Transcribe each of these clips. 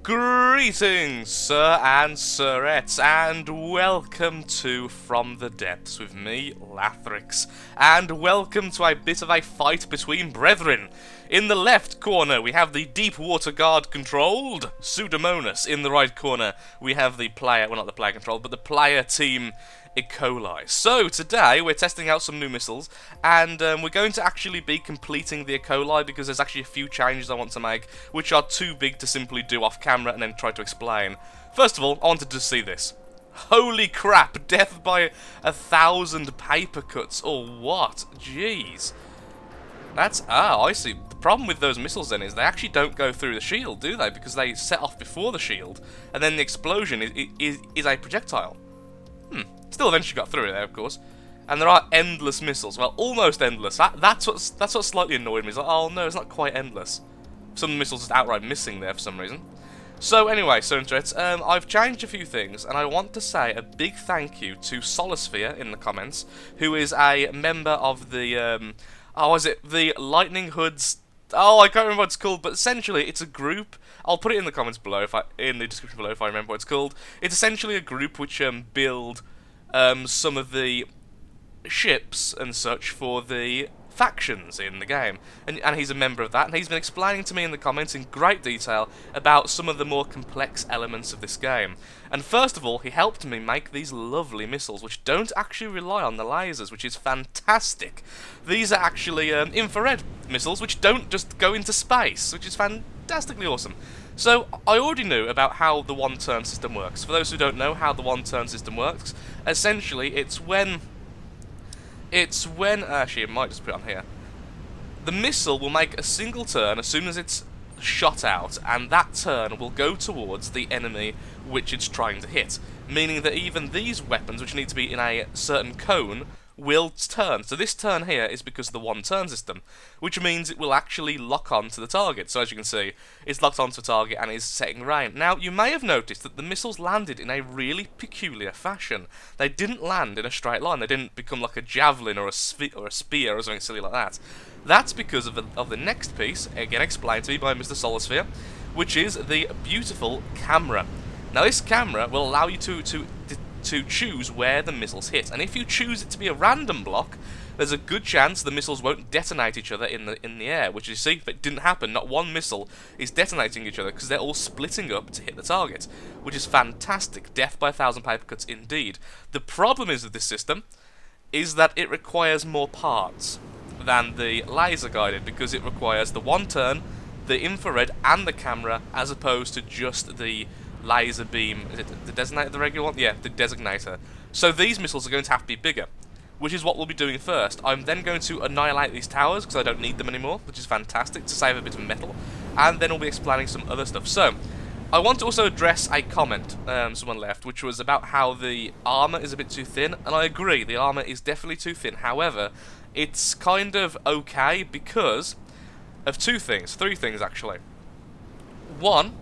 Greetings, sir and sirettes, and welcome to From the Depths with me, Lathrix, and welcome to a bit of a fight between brethren. In the left corner, we have the Deep Water Guard controlled Pseudomonas. In the right corner, we have the player, well, not the player controlled, but the player team E.coli. So today we're testing out some new missiles, and we're going to actually be completing the E.coli because there's actually a few changes I want to make, which are too big to simply do off camera and then try to explain. First of all, I wanted to see this. Holy crap! Death by 1,000 paper cuts, or what? Jeez. That's... I see. The problem with those missiles then is they actually don't go through the shield, do they? Because they set off before the shield, and then the explosion is a projectile. Still eventually got through it there, of course. And there are endless missiles. Well, almost endless. That's what slightly annoyed me. It's like, oh no, it's not quite endless. Some missiles just outright missing there for some reason. So anyway, I've changed a few things, and I want to say a big thank you to Solosphere in the comments, who is a member of the, the Lightning Hoods... Oh, I can't remember what it's called, but essentially it's a group. I'll put it in the comments below, in the description below if I remember what it's called. It's essentially a group which build some of the ships and such for the factions in the game, and he's a member of that, and he's been explaining to me in the comments in great detail about some of the more complex elements of this game. And first of all, he helped me make these lovely missiles, which don't actually rely on the lasers, which is fantastic. These are actually infrared missiles, which don't just go into space, which is fantastically awesome. So, I already knew about how the one-turn system works. For those who don't know how the one-turn system works, essentially it's when, actually it might just put it on here. The missile will make a single turn as soon as it's shot out, and that turn will go towards the enemy which it's trying to hit. Meaning that even these weapons, which need to be in a certain cone, will turn. So this turn here is because of the one-turn system, which means it will actually lock on to the target. So as you can see, it's locked onto the target and is setting rain. Now, you may have noticed that the missiles landed in a really peculiar fashion. They didn't land in a straight line. They didn't become like a javelin or a spear or something silly like that. That's because of the next piece, again explained to me by Mr. Solosphere, which is the beautiful camera. Now, this camera will allow you to choose where the missiles hit, and if you choose it to be a random block, there's a good chance the missiles won't detonate each other in the air, which you see, if it didn't happen, not one missile is detonating each other because they're all splitting up to hit the target, which is fantastic. Death by 1,000 paper cuts indeed. The problem is with this system is that it requires more parts than the laser guided, because it requires the one turn, the infrared, and the camera, as opposed to just the laser beam. Is it the designator, the regular one? Yeah, the designator. So these missiles are going to have to be bigger, which is what we'll be doing first. I'm then going to annihilate these towers because I don't need them anymore, which is fantastic, to save a bit of metal, and then we'll be explaining some other stuff. So, I want to also address a comment someone left, which was about how the armor is a bit too thin, and I agree, the armor is definitely too thin. However, it's kind of okay because of three things actually. One,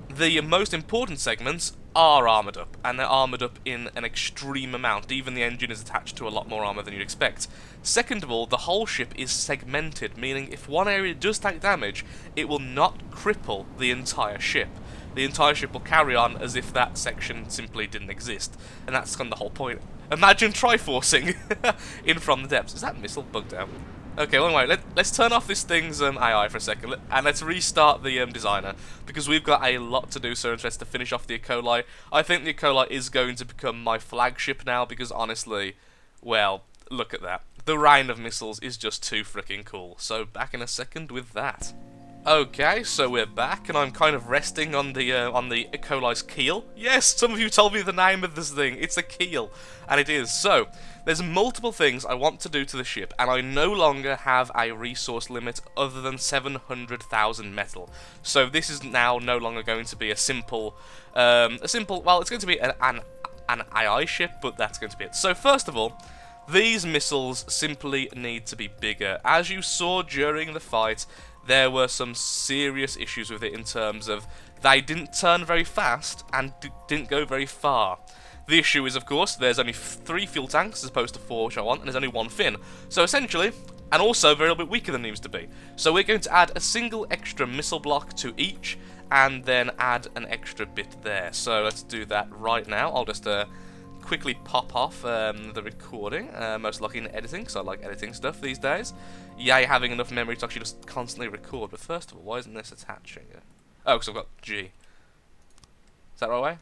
the most important segments are armoured up, and they're armoured up in an extreme amount. Even the engine is attached to a lot more armour than you'd expect. Second of all, the whole ship is segmented, meaning if one area does take damage, it will not cripple the entire ship. The entire ship will carry on as if that section simply didn't exist, and that's kind of the whole point. Imagine triforcing in From the Depths. Is that missile bugged out? Okay, well anyway, let's turn off this thing's AI for a second, and let's restart the designer, because we've got a lot to do, so let's to finish off the E.coli. I think the E.coli is going to become my flagship now, because honestly, well, look at that. The rain of missiles is just too freaking cool. So back in a second with that. Okay, so we're back, and I'm kind of resting on the E.coli's keel. Yes, some of you told me the name of this thing. It's a keel, and it is. So, there's multiple things I want to do to the ship, and I no longer have a resource limit other than 700,000 metal. So this is now no longer going to be a simple, well, it's going to be an AI ship, but that's going to be it. So first of all, these missiles simply need to be bigger. As you saw during the fight, there were some serious issues with it in terms of they didn't turn very fast and didn't go very far. The issue is, of course, there's only 3 fuel tanks as opposed to 4, which I want, and there's only 1 fin. So essentially, and also they're a little bit weaker than they used to be. So we're going to add a single extra missile block to each, and then add an extra bit there. So let's do that right now. I'll just quickly pop off the recording, most likely in editing, because I like editing stuff these days. Yay, having enough memory to actually just constantly record. But first of all, why isn't this attaching? Oh, because I've got G. Is that the right way?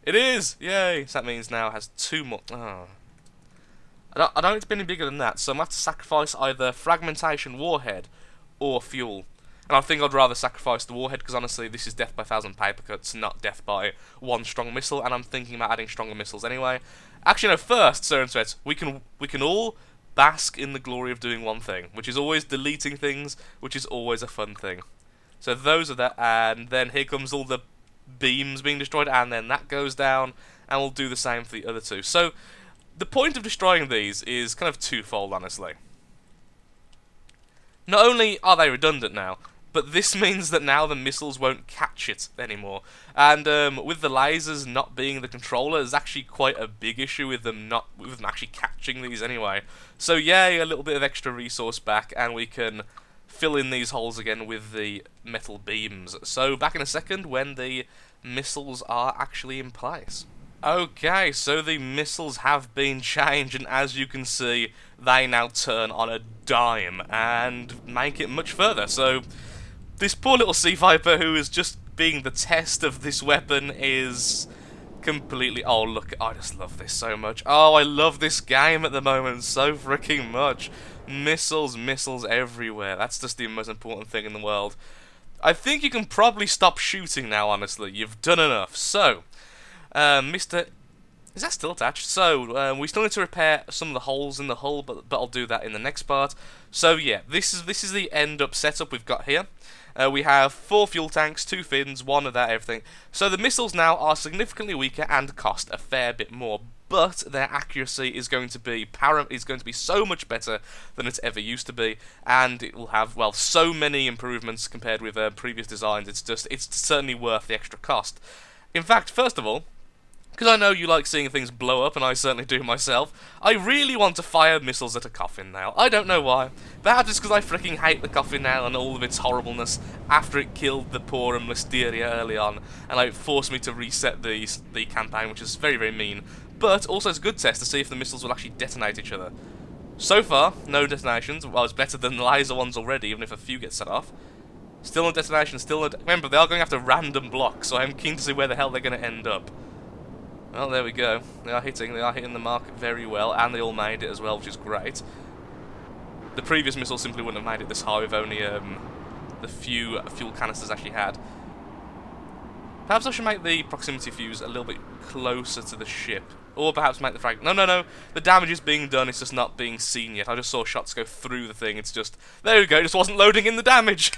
It is! Yay! So that means now it has 2 more. Oh. I don't expect any bigger than that, so I'm going to have to sacrifice either fragmentation warhead or fuel. And I think I'd rather sacrifice the warhead, because honestly, this is death by 1,000 paper cuts, not death by 1 strong missile, and I'm thinking about adding stronger missiles anyway. Actually, no, first, Sir and Sweats, we can all bask in the glory of doing one thing, which is always deleting things, which is always a fun thing. So those are that, and then here comes all the beams being destroyed, and then that goes down, and we'll do the same for the other 2. So the point of destroying these is kind of twofold, honestly. Not only are they redundant now, but this means that now the missiles won't catch it anymore. And with the lasers not being the controller, there's actually quite a big issue with them actually catching these anyway. So yay, a little bit of extra resource back, and we can fill in these holes again with the metal beams. So back in a second when the missiles are actually in place. Okay, so the missiles have been changed, and as you can see, they now turn on a dime and make it much further. So this poor little Sea Viper, who is just being the test of this weapon, is completely... Oh, look, I just love this so much. Oh, I love this game at the moment so freaking much. Missiles, missiles everywhere. That's just the most important thing in the world. I think you can probably stop shooting now, honestly. You've done enough. So, Mr... Is that still attached? So, we still need to repair some of the holes in the hull, but I'll do that in the next part. So, yeah, this is the end-up setup we've got here. We have 4 fuel tanks, 2 fins, 1 of that, everything. So the missiles now are significantly weaker and cost a fair bit more, but their accuracy is going to be so much better than it's ever used to be, and it will have, well, so many improvements compared with previous designs. It's certainly worth the extra cost. In fact, first of all, because I know you like seeing things blow up, and I certainly do myself, I really want to fire missiles at a coffin nail. I don't know why. Perhaps it's because I freaking hate the coffin nail and all of its horribleness after it killed the poor Listeria early on, and it forced me to reset the campaign, which is very, very mean. But also it's a good test to see if the missiles will actually detonate each other. So far, no detonations. Well, it's better than the laser ones already, even if a few get set off. Still no detonation, remember, they are going after random blocks, so I'm keen to see where the hell they're going to end up. Well, there we go. They are hitting the mark very well, and they all made it as well, which is great. The previous missile simply wouldn't have made it this high if only the few fuel canisters actually had. Perhaps I should make the proximity fuse a little bit closer to the ship. Or perhaps make the frag... No. The damage is being done, it's just not being seen yet. I just saw shots go through the thing, it's just... There we go, it just wasn't loading in the damage!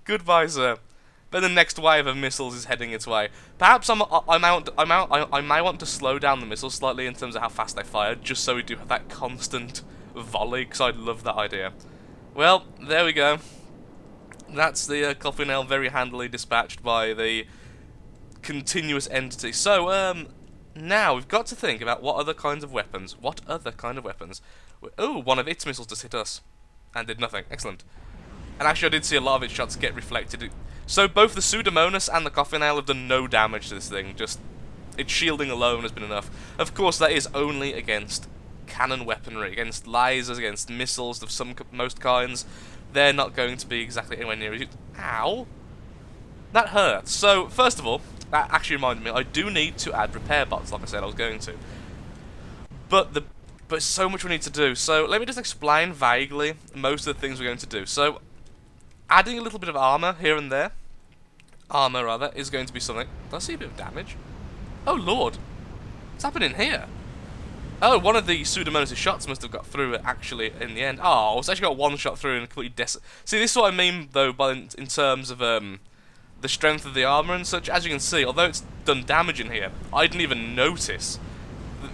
Goodbye, sir. But the next wave of missiles is heading its way. Perhaps I may want to slow down the missiles slightly in terms of how fast they fire, just so we do have that constant volley, because I love that idea. Well, there we go. That's the coffin nail very handily dispatched by the continuous entity. So, now we've got to think about what other kinds of weapons. Oh, one of its missiles just hit us. And did nothing. Excellent. And actually I did see a lot of its shots get reflected. So both the Pseudomonas and the coffin nail have done no damage to this thing, just its shielding alone has been enough. Of course that is only against cannon weaponry, against lasers, against missiles of most kinds. They're not going to be exactly anywhere near it. Ow! That hurts. So, first of all, that actually reminded me, I do need to add repair bots, like I said I was going to. But so much we need to do. So, let me just explain vaguely most of the things we're going to do. So, adding a little bit of armor here and there, is going to be something. Do I see a bit of damage? Oh lord, what's happening here? Oh, one of the Pseudomonas' shots must have got through it actually in the end. Oh, it's actually got one shot through and completely See, this is what I mean though, in terms of the strength of the armor and such. As you can see, although it's done damage in here, I didn't even notice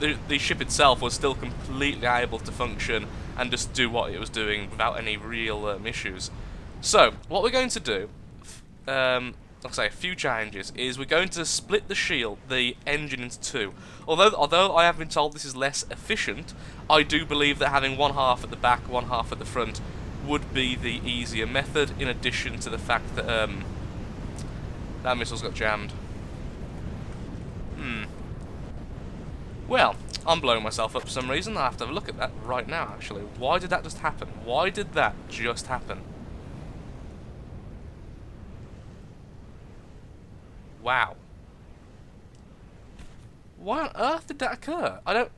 that the ship itself was still completely able to function and just do what it was doing without any real issues. So, what we're going to do, like I say, a few changes, is we're going to split the shield, the engine, into 2. Although I have been told this is less efficient, I do believe that having one half at the back, one half at the front would be the easier method, in addition to the fact that That missile's got jammed. Well, I'm blowing myself up for some reason. I'll have to have a look at that right now, actually. Why did that just happen? Why did that just happen? Wow. Why on earth did that occur? I don't...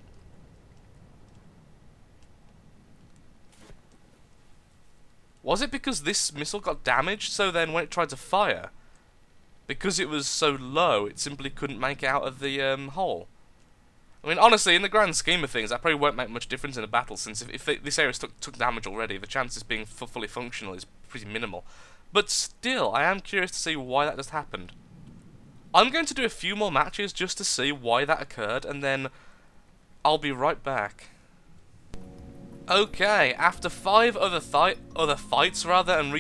Was it because this missile got damaged, so then when it tried to fire, because it was so low, it simply couldn't make it out of the hole? I mean, honestly, in the grand scheme of things, that probably won't make much difference in a battle, since if this area took damage already, the chances of being fully functional is pretty minimal. But still, I am curious to see why that just happened. I'm going to do a few more matches just to see why that occurred, and then I'll be right back. Okay, after 5 other fights rather, and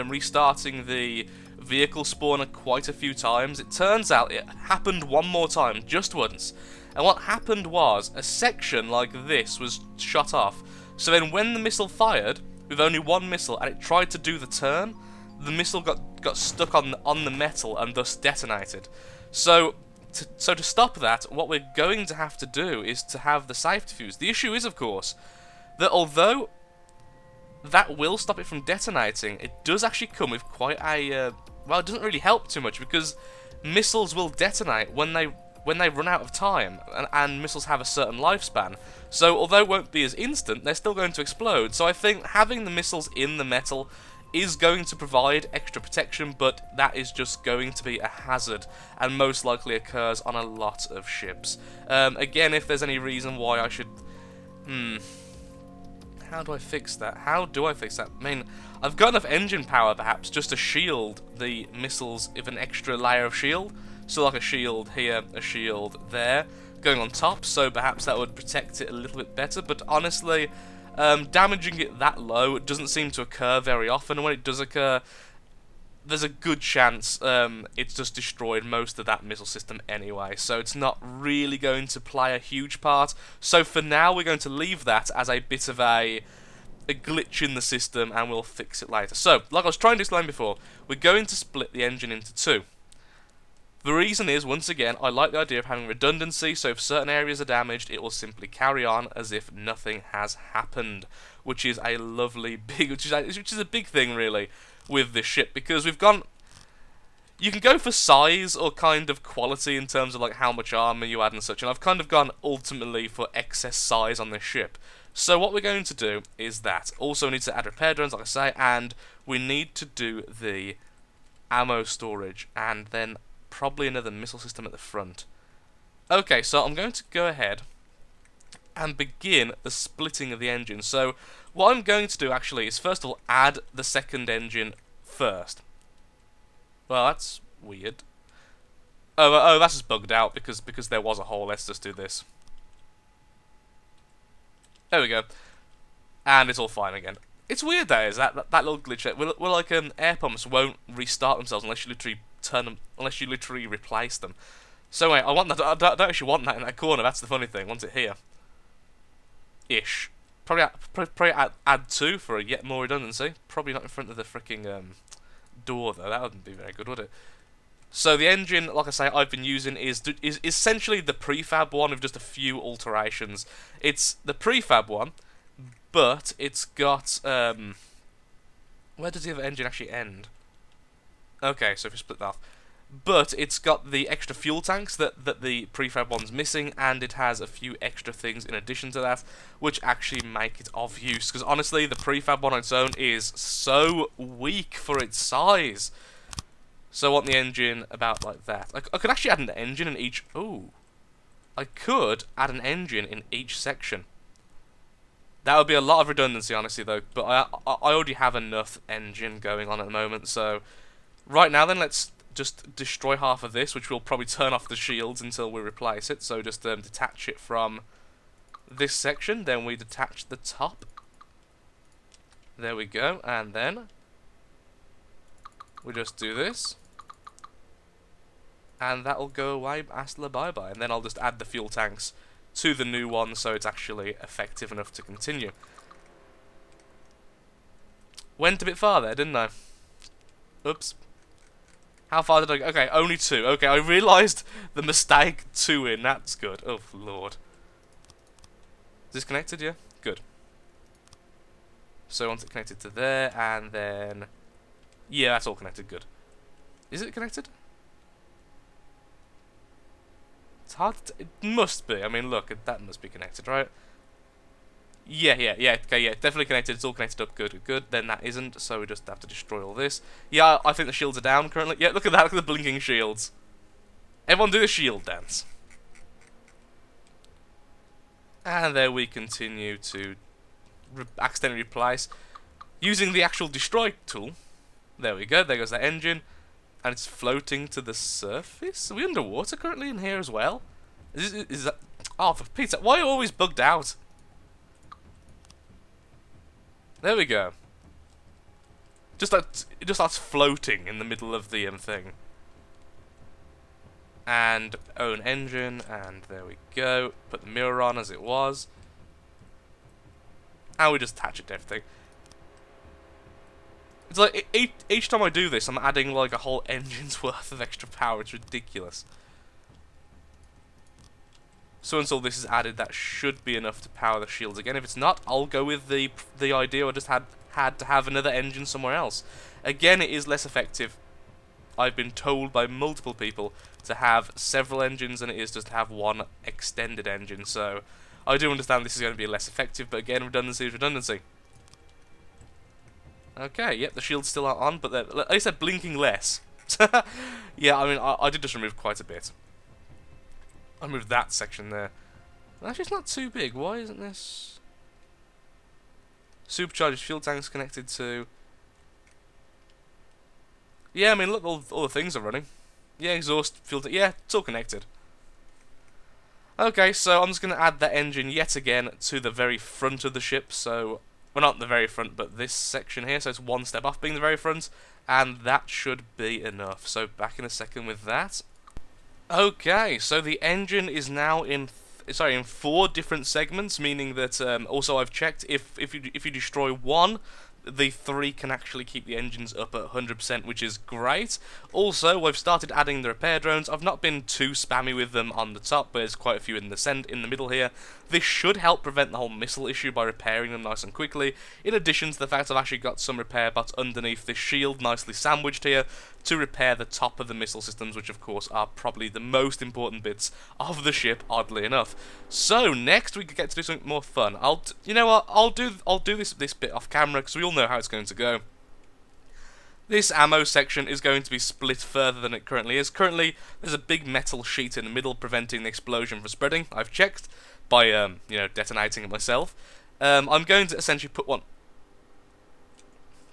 restarting the vehicle spawner quite a few times, it turns out it happened one more time, just once. And what happened was, a section like this was shot off. So then when the missile fired, with only one missile, and it tried to do the turn, the missile got stuck on the metal and thus detonated. So to stop that, what we're going to have to do is to have the safety fuse. The issue is, of course, that although that will stop it from detonating, it does actually come with quite a... well, it doesn't really help too much, because missiles will detonate when they run out of time, and missiles have a certain lifespan. So although it won't be as instant, they're still going to explode. So I think having the missiles in the metal is going to provide extra protection, but that is just going to be a hazard, and most likely occurs on a lot of ships. Again, if there's any reason why I should... How do I fix that? How do I fix that? I mean, I've got enough engine power, perhaps, just to shield the missiles with an extra layer of shield. So like a shield here, a shield there, going on top, so perhaps that would protect it a little bit better. But honestly, damaging it that low doesn't seem to occur very often, and when it does occur, there's a good chance it's just destroyed most of that missile system anyway, so it's not really going to play a huge part. So for now, we're going to leave that as a bit of a glitch in the system, and we'll fix it later. So, like I was trying to explain before, we're going to split the engine into two. The reason is, once again, I like the idea of having redundancy, so if certain areas are damaged, it will simply carry on as if nothing has happened, which is a lovely big, which is a big thing really with this ship, because we've gone. You can go for size or kind of quality in terms of like how much armor you add and such, and I've kind of gone ultimately for excess size on this ship. So what we're going to do is that. Also, we need to add repair drones, like I say, and we need to do the ammo storage, and then probably another missile system at the front. Okay, so I'm going to go ahead and begin the splitting of the engine. So what I'm going to do actually is first of all add the second engine first. Well, that's weird. Oh, that's just bugged out because there was a hole. Let's just do this. There we go. And it's all fine again. It's weird that is that little glitch there. We're like air pumps won't restart themselves unless you literally turn them, unless you literally replace them. So anyway, I want that. I don't actually want that in that corner. That's the funny thing. I want it here. Ish. Probably add 2 for a yet more redundancy. Probably not in front of the freaking door though. That wouldn't be very good, would it? So the engine, like I say, I've been using is essentially the prefab one with just a few alterations. It's the prefab one, but it's got where does the other engine actually end? Okay, so if we split that off. But it's got the extra fuel tanks that the prefab one's missing, and it has a few extra things in addition to that, which actually make it of use. Because honestly, the prefab one on its own is so weak for its size. So I want the engine about like that. I could actually add an engine in each... Ooh. I could add an engine in each section. That would be a lot of redundancy, honestly, though. But I already have enough engine going on at the moment, so... Right now, then, let's just destroy half of this, which will probably turn off the shields until we replace it. So just detach it from this section. Then we detach the top. There we go. And then we just do this. And that'll go away, hasta bye-bye. And then I'll just add the fuel tanks to the new one so it's actually effective enough to continue. Went a bit far there, didn't I? Oops. How far did I go? Okay, only 2. Okay, I realised the mistake 2 in. That's good. Oh, Lord. Is this connected? Yeah? Good. So once it connected to there, and then... Yeah, that's all connected. Good. Is it connected? It's hard to... It must be. I mean, look, that must be connected, right? Yeah. Okay, yeah, definitely connected. It's all connected up. Good, good, good. Then that isn't, so we just have to destroy all this. Yeah, I think the shields are down currently. Yeah, look at that. Look at the blinking shields. Everyone do the shield dance. And there we continue to accidentally replace using the actual destroy tool. There we go. There goes that engine. And it's floating to the surface. Are we underwater currently in here as well? Is that... Oh, for Pete's sake, why are you always bugged out? There we go. Just like it just starts floating in the middle of the thing. And own engine, and there we go. Put the mirror on as it was. And we just attach it to everything. It's like each time I do this, I'm adding like a whole engine's worth of extra power. It's ridiculous. So once all this is added, that should be enough to power the shields again. If it's not, I'll go with the idea I just had to have another engine somewhere else. Again, it is less effective. I've been told by multiple people to have several engines than it is just to have one extended engine. So I do understand this is going to be less effective, but again, redundancy is redundancy. Okay, yep, the shields still aren't on, but at least they're blinking less. Yeah, I mean, I did just remove quite a bit. I moved that section there. Actually, it's not too big. Why isn't this... Supercharged fuel tanks connected to... Yeah, I mean, look, all the things are running. Yeah, exhaust, fuel tank... Yeah, it's all connected. Okay, so I'm just going to add that engine yet again to the very front of the ship. So, well, not the very front, but this section here. So it's one step off being the very front. And that should be enough. So back in a second with that. Okay, so the engine is now in 4 different segments, meaning that also I've checked if you destroy one, the 3 can actually keep the engines up at 100%, which is great. Also, I've started adding the repair drones. I've not been too spammy with them on the top, but there's quite a few in the middle here. This should help prevent the whole missile issue by repairing them nice and quickly, in addition to the fact I've actually got some repair bots underneath this shield nicely sandwiched here to repair the top of the missile systems, which of course are probably the most important bits of the ship, oddly enough. So next we get to do something more fun. You know what? I'll do this bit off camera because we all know how it's going to go. This ammo section is going to be split further than it currently is. Currently, there's a big metal sheet in the middle preventing the explosion from spreading. I've checked by you know, detonating it myself. I'm going to essentially put one...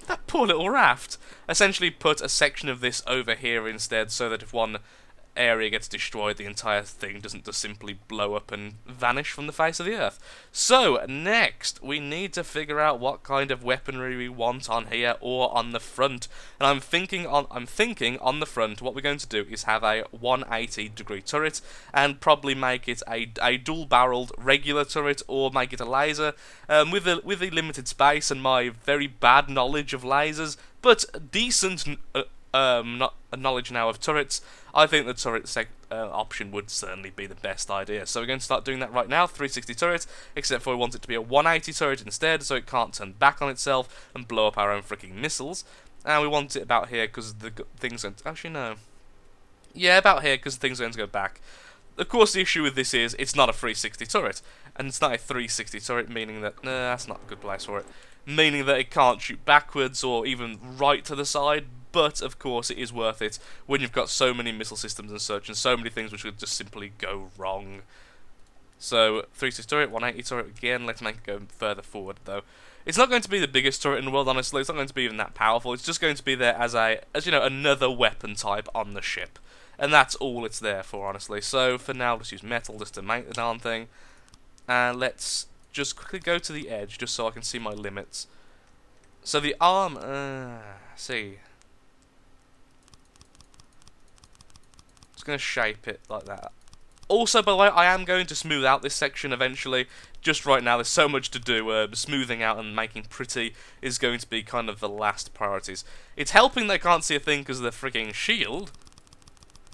That poor little raft! Essentially put a section of this over here instead, so that if one area gets destroyed, the entire thing doesn't just simply blow up and vanish from the face of the earth. So, next, we need to figure out what kind of weaponry we want on here or on the front. And I'm thinking on the front, what we're going to do is have a 180-degree turret, and probably make it a dual-barreled regular turret, or make it a laser. With the limited space and my very bad knowledge of lasers, but decent knowledge now of turrets, I think the turret option would certainly be the best idea. So we're going to start doing that right now, 360 turret, except for we want it to be a 180 turret instead, so it can't turn back on itself and blow up our own freaking missiles. And we want it about here because the thing's going to... Actually, no. Yeah, about here because the thing's going to go back. Of course, the issue with this is it's not a 360 turret, and it's not a 360 turret, meaning that... Nah, that's not a good place for it. Meaning that it can't shoot backwards or even right to the side, but of course it is worth it when you've got so many missile systems and such, and so many things which would just simply go wrong. So, 360 turret, 180 turret again, let's make it go further forward though. It's not going to be the biggest turret in the world, honestly, it's not going to be even that powerful, it's just going to be there as you know, another weapon type on the ship. And that's all it's there for, honestly. So, for now, let's use metal just to make the darn thing. And let's just quickly go to the edge, just so I can see my limits. So the arm, see. Just going to shape it like that. Also, by the way, I am going to smooth out this section eventually. Just right now, there's so much to do. Smoothing out and making pretty is going to be kind of the last priorities. It's helping they can't see a thing because of the freaking shield.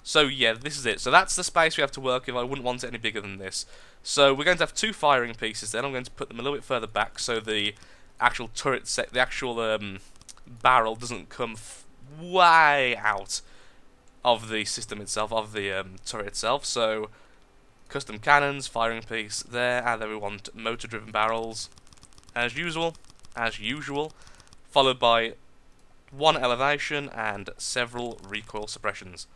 So yeah, this is it. So that's the space we have to work with. I wouldn't want it any bigger than this. So we're going to have 2 firing pieces. Then I'm going to put them a little bit further back so the actual turret the actual barrel doesn't come way out of the system itself, of the turret itself. So custom cannons, firing piece there, and then we want motor-driven barrels, as usual, followed by 1 elevation and several recoil suppressions.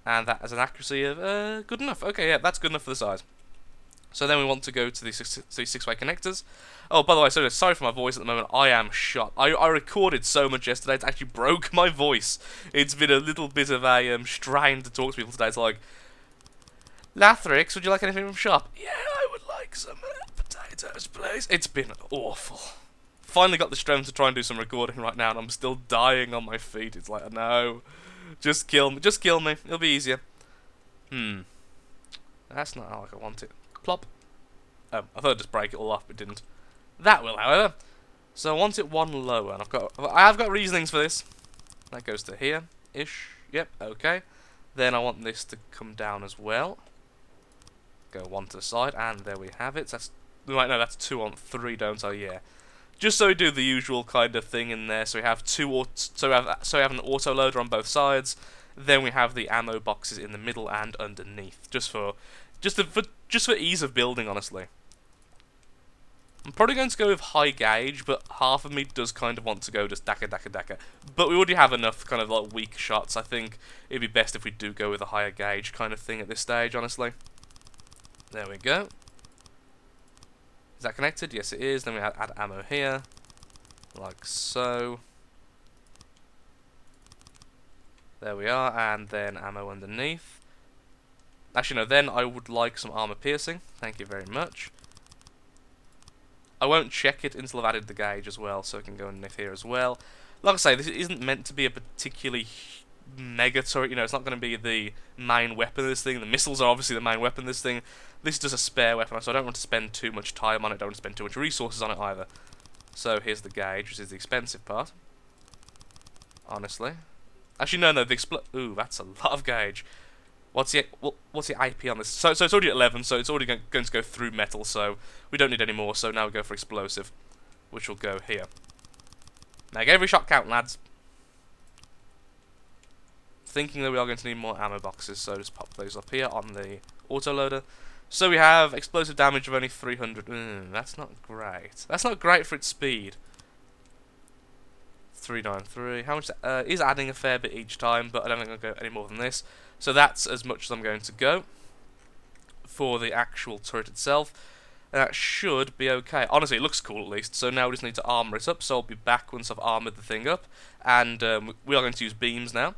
And that has an accuracy of good enough. Okay, yeah, that's good enough for the size. So then we want to go to the 6-way connectors. Oh, by the way, sorry for my voice at the moment. I am shot. I recorded so much yesterday, it actually broke my voice. It's been a little bit of a strain to talk to people today. It's like, Lathrix, would you like anything from shop? Yeah, I would like some potatoes, please. It's been awful. Finally got the strength to try and do some recording right now, and I'm still dying on my feet. It's like, no, just kill me. Just kill me. It'll be easier. That's not how I want it. Plop. Oh, I thought I'd just break it all off, but didn't. That will, however. So I want it 1 lower, and I have got reasonings for this. That goes to here-ish. Yep, okay. Then I want this to come down as well. Go 1 to the side, and there we have it. Right, no, that's 2 on 3, don't I? Yeah. Just so we do the usual kind of thing in there. So we have so we have an auto loader on both sides. Then we have the ammo boxes in the middle and underneath, just for ease of building, honestly. I'm probably going to go with high gauge, but half of me does kind of want to go just dakka. But we already have enough kind of like weak shots. I think it'd be best if we do go with a higher gauge kind of thing at this stage, honestly. There we go. Is that connected? Yes, it is. Then we add ammo here, like so. There we are, and then ammo underneath. Actually, no, then I would like some armor piercing. Thank you very much. I won't check it until I've added the gauge as well, so I can go underneath here as well. Like I say, this isn't meant to be a particularly mega turret. You know, it's not going to be the main weapon of this thing. The missiles are obviously the main weapon of this thing. This is just a spare weapon, so I don't want to spend too much time on it. Don't want to spend too much resources on it either. So here's the gauge, which is the expensive part. Honestly. Actually, no, the ooh, that's a lot of gauge. What's the IP on this? So it's already at 11, so it's already going to go through metal, so we don't need any more, so now we go for explosive, which will go here. Make every shot count, lads. Thinking that we are going to need more ammo boxes, so just pop those up here on the autoloader. So we have explosive damage of only 300. That's not great. That's not great for its speed. 393. How much is adding a fair bit each time, but I don't think I'll go any more than this. So that's as much as I'm going to go for the actual turret itself. And that should be okay. Honestly, it looks cool at least. So now we just need to armor it up. So I'll be back once I've armored the thing up, and we are going to use beams now.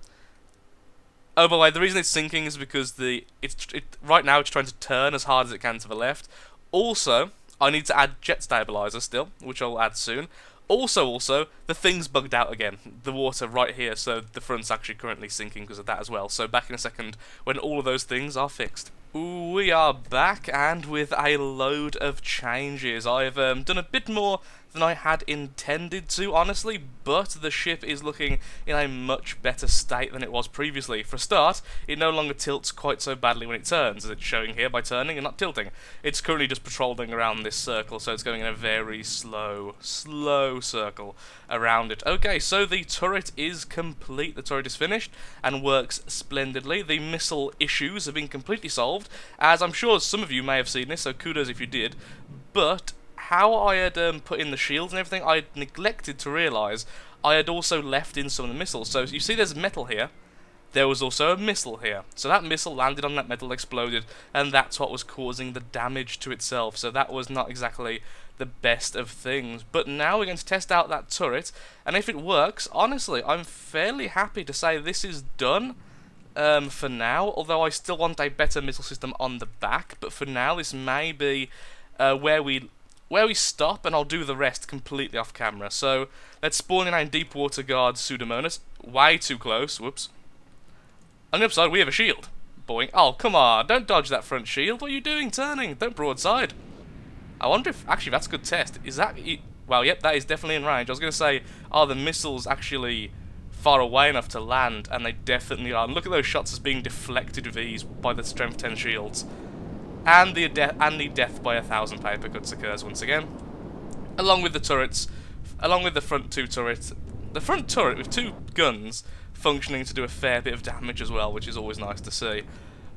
Oh, by the way, the reason it's sinking is because right now it's trying to turn as hard as it can to the left. Also, I need to add jet stabilizer still, which I'll add soon. Also, the thing's bugged out again. The water right here, so the front's actually currently sinking because of that as well. So back in a second when all of those things are fixed. Ooh, we are back, and with a load of changes. I've done a bit more than I had intended to, honestly, but the ship is looking in a much better state than it was previously. For a start, it no longer tilts quite so badly when it turns, as it's showing here by turning and not tilting. It's currently just patrolling around this circle, so it's going in a very slow circle around it. Okay, so the turret is complete. The turret is finished and works splendidly. The missile issues have been completely solved, as I'm sure some of you may have seen this, so kudos if you did, but how I had put in the shields and everything, I had neglected to realise I had also left in some of the missiles. So you see there's metal here, there was also a missile here. So that missile landed on that metal, exploded, and that's what was causing the damage to itself. So that was not exactly the best of things. But now we're going to test out that turret, and if it works, honestly, I'm fairly happy to say this is done. For now, although I still want a better missile system on the back, but for now this may be where we stop, and I'll do the rest completely off camera. So let's spawn in our Deepwater Guard Pseudomonas. Way too close, whoops. On the upside we have a shield. Boing. Oh, come on, don't dodge that front shield. What are you doing turning? Don't broadside. I wonder if, actually, that's a good test. Is that, well, yep, that is definitely in range. I was going to say, are the missiles actually far away enough to land? And they definitely are. And look at those shots as being deflected with ease by the strength 10 shields. And the death by 1,000 paper cuts occurs once again. Along with the turrets, along with the front two turrets. The front turret with two guns functioning to do a fair bit of damage as well, which is always nice to see.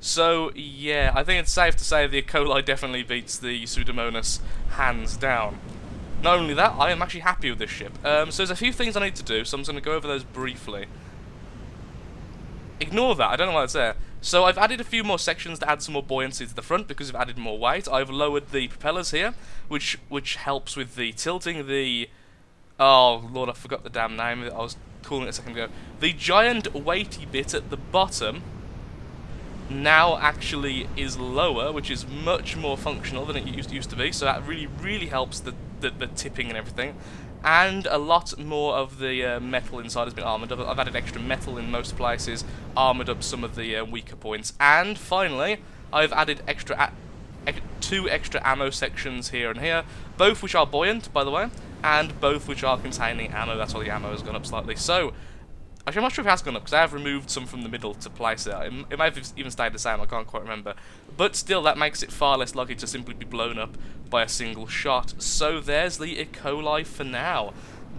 So, yeah, I think it's safe to say the E.coli definitely beats the Pseudomonas hands down. Not only that, I am actually happy with this ship. So there's a few things I need to do, so I'm just going to go over those briefly. Ignore that, I don't know why it's there. So I've added a few more sections to add some more buoyancy to the front because I've added more weight. I've lowered the propellers here, which helps with the tilting, the... Oh, Lord, I forgot the damn name. I was calling it a second ago. The giant weighty bit at the bottom now actually is lower, which is much more functional than it used to be, so that really helps the tipping and everything. And a lot more of the metal inside has been armoured up. I've added extra metal in most places, armoured up some of the weaker points, and finally I've added two extra ammo sections here and here, both which are buoyant, by the way, and both which are containing ammo. That's why the ammo has gone up slightly. So, actually, I'm not sure if it has gone up, because I have removed some from the middle to place it. It may have even stayed the same, I can't quite remember. But still, that makes it far less likely to simply be blown up by a single shot. So there's the E.coli for now.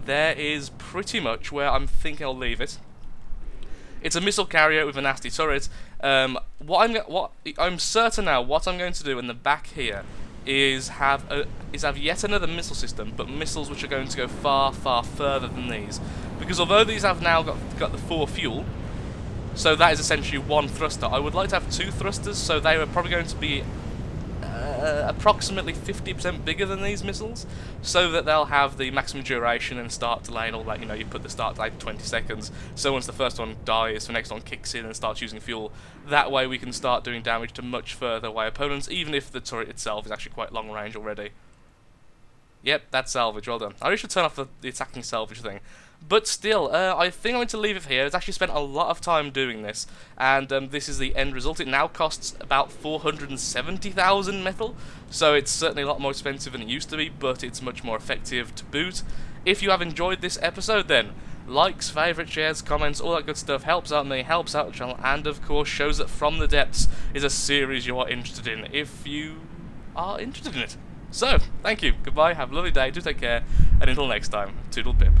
There is pretty much where I'm thinking I'll leave it. It's a missile carrier with a nasty turret. I'm certain now what I'm going to do in the back here is have yet another missile system, but missiles which are going to go far further than these. Because although these have now got the 4 fuel, so that is essentially 1 thruster, I would like to have 2 thrusters, so they are probably going to be approximately 50% bigger than these missiles, so that they'll have the maximum duration and start delay and all that. You know, you put the start delay to 20 seconds, so once the first one dies, the next one kicks in and starts using fuel. That way we can start doing damage to much further away opponents, even if the turret itself is actually quite long range already. Yep, that's salvage, well done. I really should turn off the attacking salvage thing. But still, I think I'm going to leave it here. I've actually spent a lot of time doing this, and this is the end result. It now costs about 470,000 metal, so it's certainly a lot more expensive than it used to be, but it's much more effective to boot. If you have enjoyed this episode, then likes, favourites, shares, comments, all that good stuff helps out me, helps out the channel, and of course shows that From the Depths is a series you are interested in, if you are interested in it. So, thank you, goodbye, have a lovely day, do take care, and until next time, toodle pip.